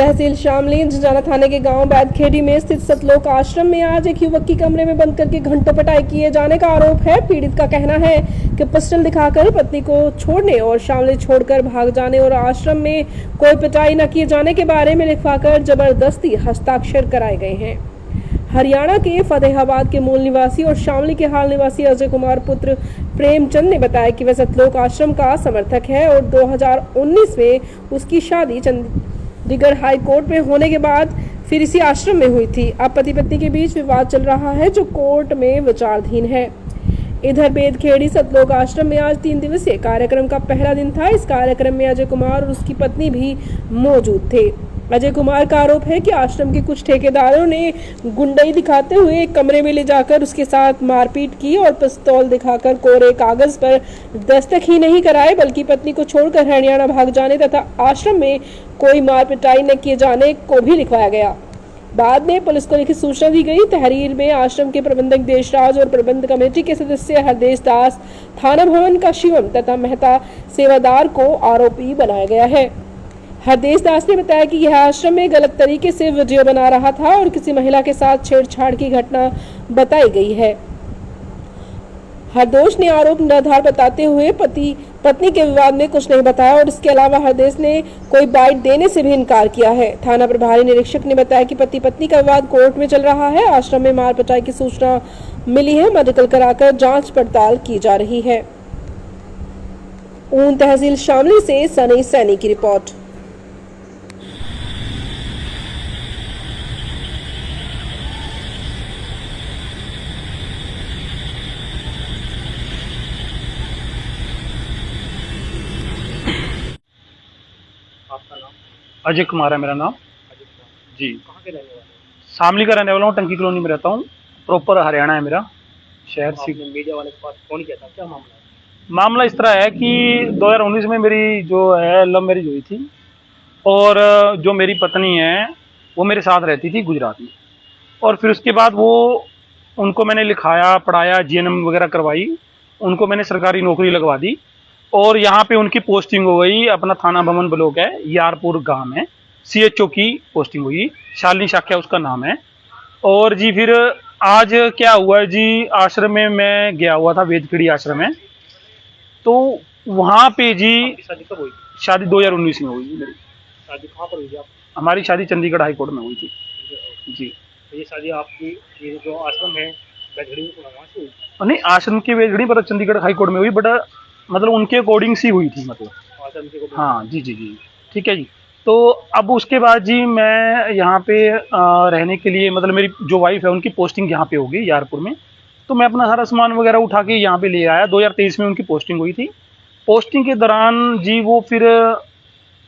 तहसील शामली झंझाना थाने के गांव बैदखेड़ी में स्थित सतलोक आश्रम में आज एक युवक की कमरे में बंद करके घंटों पिटाई किए जाने का आरोप है। पीड़ित का कहना है कि पिस्टल दिखाकर पत्नी को छोड़ने और शामली छोड़कर भाग जाने और आश्रम में कोई पिटाई न किए जाने के बारे में लिखवाकर जबरदस्ती हस्ताक्षर कराए गए हैं। हरियाणा के फतेहाबाद के मूल निवासी और शामली के हाल निवासी अजय कुमार पुत्र प्रेमचंद ने बताया कि वह सतलोक आश्रम का समर्थक है और 2019 में उसकी शादी चंडीगढ़ हाई कोर्ट में होने के बाद फिर इसी आश्रम में हुई थी। अब पति पत्नी के बीच विवाद चल रहा है जो कोर्ट में विचाराधीन है। इधर बेदखेड़ी सतलोक आश्रम में आज 3 दिवसीय कार्यक्रम का पहला दिन था। इस कार्यक्रम में अजय कुमार और उसकी पत्नी भी मौजूद थे। अजय कुमार का आरोप है कि आश्रम के कुछ ठेकेदारों ने गुंडई दिखाते हुए एक कमरे में ले जाकर उसके साथ मारपीट की और पिस्तौल दिखाकर कोरे कागज पर दस्तखत ही नहीं कराए बल्कि पत्नी को छोड़कर हरियाणा भाग जाने तथा आश्रम में कोई मार पिटाई न किए जाने को भी लिखवाया गया। बाद में पुलिस को लिखित सूचना दी गई। तहरीर में आश्रम के प्रबंधक देशराज और प्रबंध कमेटी के सदस्य हरदेश दास, थाना भवन का शिवम तथा मेहता सेवादार को आरोपी बनाया गया है। हरदेश दास ने बताया कि यह आश्रम में गलत तरीके से वीडियो बना रहा था और किसी महिला के साथ छेड़छाड़ की घटना बताई गई है। हरदोष ने आरोप निराधार बताते हुए पति पत्नी के विवाद में कुछ नहीं बताया और इसके अलावा हरदेश ने कोई बाइट देने से भी इनकार किया है। थाना प्रभारी निरीक्षक ने बताया कि पति पत्नी का विवाद कोर्ट में चल रहा है। आश्रम में मार पिटाई की सूचना मिली है। मेडिकल कराकर जांच पड़ताल की जा रही है। ऊन तहसील शामली से सनी सैनी की रिपोर्ट। आपका नाम? अजय कुमार है मेरा नाम अजय कुमार जी। कहाँ के रहने वाले हैं? शामली का रहने वाला हूँ। टंकी कॉलोनी में रहता हूँ। प्रॉपर हरियाणा है मेरा शहर। आपने मीडिया वाले के पास फोन किया था, क्या मामला है? मामला इस तरह है कि 2019 में मेरी जो है लव मैरिज हुई थी और जो मेरी पत्नी है वो मेरे साथ रहती थी गुजरात में। और फिर उसके बाद वो उनको मैंने लिखाया पढ़ाया, जीएनएम वगैरह करवाई, उनको मैंने सरकारी नौकरी लगवा दी और यहाँ पे उनकी पोस्टिंग हो गई। अपना थाना भवन ब्लॉक है, यारपुर गांव है, सीएचओ की पोस्टिंग हुई। शालिनी शाख्या उसका नाम है। और जी फिर आज क्या हुआ जी, आश्रम में मैं गया हुआ था, बेदखेड़ी आश्रम में। तो वहाँ पे जी आपकी शादी कब हुई थी? शादी 2019 में हुई जी मेरी। शादी कहाँ पर हुई थी आप? हमारी शादी चंडीगढ़ हाई कोर्ट में हुई थी जी। तो ये शादी आपकी, ये जो आश्रम है बैठड़ी में, वहाँ से हुई? नहीं, आश्रम की बेदखेड़ी पर चंडीगढ़ हाई कोर्ट में हुई, बट मतलब उनके अकॉर्डिंग सी हुई थी, मतलब आश्रम के को? हाँ जी जी जी, ठीक है जी। तो अब उसके बाद जी मैं यहाँ पे रहने के लिए, मतलब मेरी जो वाइफ है उनकी पोस्टिंग यहाँ पे होगी यारपुर में। तो मैं अपना सारा सामान वगैरह उठा के यहाँ पे ले आया। 2023 में उनकी पोस्टिंग हुई थी। पोस्टिंग के दौरान जी वो फिर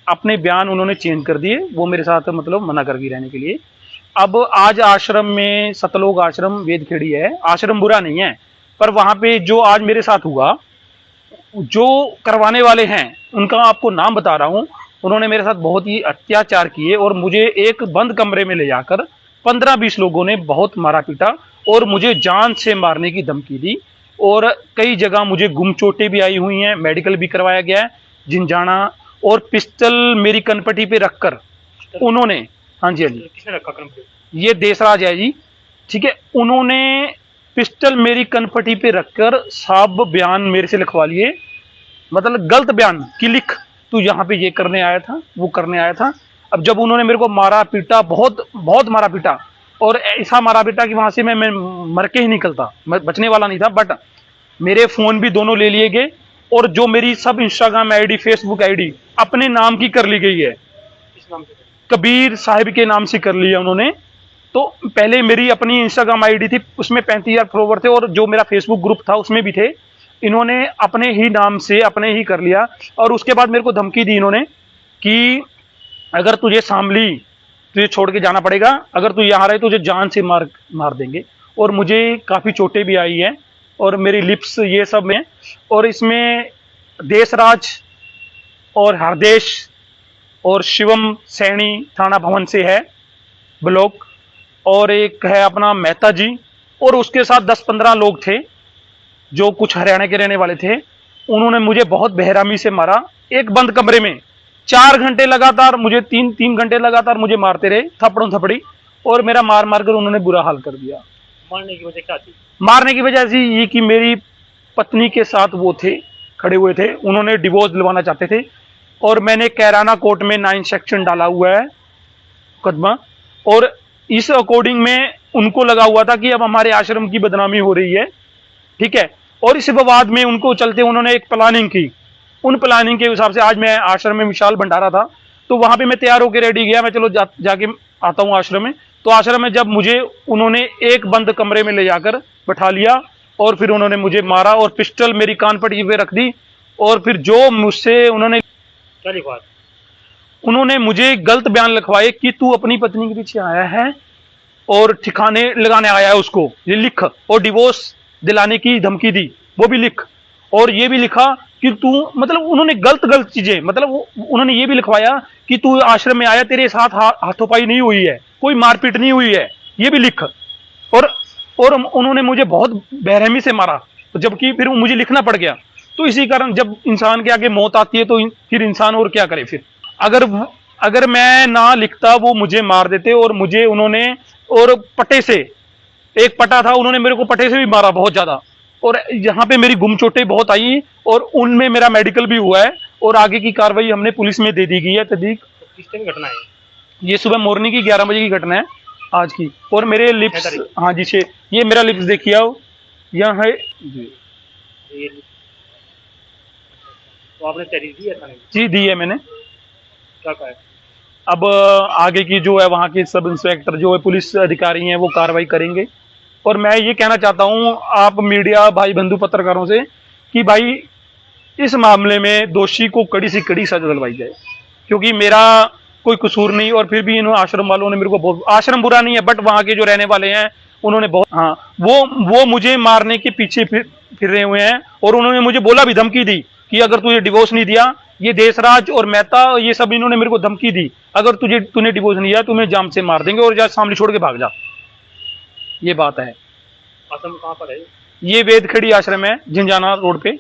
अपने बयान उन्होंने चेंज कर दिए। वो मेरे साथ मतलब मना कर गई रहने के लिए। अब आज आश्रम में, सतलोक आश्रम बेदखेड़ी है, आश्रम बुरा नहीं है, पर वहाँ पे जो आज मेरे साथ हुआ, जो करवाने वाले हैं उनका आपको नाम बता रहा हूँ। उन्होंने मेरे साथ बहुत ही अत्याचार किए और मुझे एक बंद कमरे में ले जाकर 15-20 लोगों ने बहुत मारा पीटा और मुझे जान से मारने की धमकी दी। और कई जगह मुझे गुम चोटें भी आई हुई हैं, मेडिकल भी करवाया गया है झिंझाना। और पिस्टल मेरी कनपटी पे रखकर उन्होंने, हाँ जी हाँ जी, किसने रखा कम पे? ये देशराज है जी, ठीक है। उन्होंने पिस्टल मेरी कनपटी पे रखकर सब बयान मेरे से लिखवा लिए। मतलब गलत बयान कि लिख, तू यहाँ पे ये करने आया था, वो करने आया था। अब जब उन्होंने मेरे को मारा पीटा, बहुत बहुत मारा पीटा, और ऐसा मारा पीटा कि वहां से मैं मर के ही निकलता, मैं बचने वाला नहीं था। बट मेरे फोन भी दोनों ले लिए गए और जो मेरी सब इंस्टाग्राम आईडी, फेसबुक आईडी अपने नाम की कर ली गई है। किस नाम से? कबीर साहिब के नाम से कर लिया उन्होंने। तो पहले मेरी अपनी इंस्टाग्राम आईडी थी, उसमें 35,000 फॉलोवर थे और जो मेरा फेसबुक ग्रुप था उसमें भी थे। इन्होंने अपने ही नाम से अपने ही कर लिया। और उसके बाद मेरे को धमकी दी इन्होंने कि अगर तुझे शामली, तुझे छोड़ के जाना पड़ेगा, अगर तू यहाँ रहे तुझे जान से मार देंगे। और मुझे काफ़ी चोटें भी आई हैं और मेरी लिप्स ये सब में। और इसमें देशराज और हरदेश और शिवम सैनी थाना भवन से है ब्लॉक, और एक है अपना मेहता जी, और उसके साथ 10-15 लोग थे जो कुछ हरियाणा के रहने वाले थे। उन्होंने मुझे बहुत बेहरामी से मारा एक बंद कमरे में। 4 घंटे लगातार मुझे 3 घंटे लगातार मुझे मारते रहे, थप्पड़ों थपड़ी, और मेरा मार मार कर उन्होंने बुरा हाल कर दिया। मारने की वजह क्या थी? मारने की वजह से ये कि मेरी पत्नी के साथ वो थे, खड़े हुए थे, उन्होंने डिवोर्स दिलवाना चाहते थे, और मैंने कैराना कोर्ट में 9 सेक्शन डाला हुआ है मुकदमा, और इस अकॉर्डिंग में उनको लगा हुआ था कि अब हमारे आश्रम की बदनामी हो रही है, ठीक है। और इस विवाद में उनको चलते उन्होंने एक प्लानिंग की, उन प्लानिंग के हिसाब से आज मैं आश्रम में विशाल भंडारा था, तो वहां पे मैं तैयार होकर रेडी गया, मैं चलो जाके आता हूँ आश्रम में। तो आश्रम में जब मुझे उन्होंने एक बंद कमरे में ले जाकर बैठा लिया, और फिर उन्होंने मुझे मारा, और पिस्टल मेरी कान पट्टी पे रख दी, और फिर जो मुझसे उन्होंने क्या लिखवा? उन्होंने मुझे गलत बयान लिखवाए कि तू अपनी पत्नी के पीछे आया है और ठिकाने लगाने आया है उसको, ये लिख, और डिवोर्स दिलाने की धमकी दी, वो भी लिख, और ये भी लिखा कि तू, मतलब उन्होंने गलत चीजें, मतलब उन्होंने ये भी लिखवाया कि तू आश्रम में आया, तेरे साथ हाथोपाई नहीं हुई है, कोई मारपीट नहीं हुई है, ये भी लिख। और उन्होंने मुझे बहुत बेरहमी से मारा, जबकि फिर मुझे लिखना पड़ गया। तो इसी कारण जब इंसान के आगे मौत आती है तो फिर इंसान और क्या करे। फिर अगर मैं ना लिखता, वो मुझे मार देते, और मुझे उन्होंने, और पट्टे से, एक पटा था, उन्होंने मेरे को पट्टे से भी मारा बहुत ज्यादा, और यहाँ पे मेरी गुम चोटें बहुत आई, और उनमें मेरा मेडिकल भी हुआ है, और आगे की कार्रवाई हमने पुलिस में दे दी गई है तहकीक। तो किस टाइम घटना है? ये सुबह मॉर्निंग की 11 बजे की घटना है आज की। और मेरे लिप्स, हाँ जी, ये मेरा लिप्स देखिए आओ, यहाँ है जी। ये तो आपने तहरीर दी है थाने में? जी दी है मैंने। क्या कहा है? अब आगे की जो है वहाँ के सब इंस्पेक्टर जो है, पुलिस अधिकारी हैं, वो कार्रवाई करेंगे। और मैं ये कहना चाहता हूँ आप मीडिया भाई बंधु पत्रकारों से कि भाई इस मामले में दोषी को कड़ी से कड़ी सजा दिलवाई जाए, क्योंकि मेरा कोई कसूर नहीं, और फिर भी इन आश्रम वालों ने मेरे को बहुत, आश्रम बुरा नहीं है बट वहाँ के जो रहने वाले हैं उन्होंने बहुत, हाँ, वो मुझे मारने के पीछे फिर रहे हुए हैं, और उन्होंने मुझे बोला भी, धमकी दी कि अगर तुझे डिवोर्स नहीं दिया, ये देशराज और मेहता ये सब इन्होंने मेरे को धमकी दी, अगर तूने डिवोर्स नहीं दिया तुम्हें जाम से मार देंगे, और जा सामने छोड़ के भाग जा। ये बात है। आश्रम कहाँ पर है? ये वेदखेड़ी आश्रम है, झिंझाना रोड पे।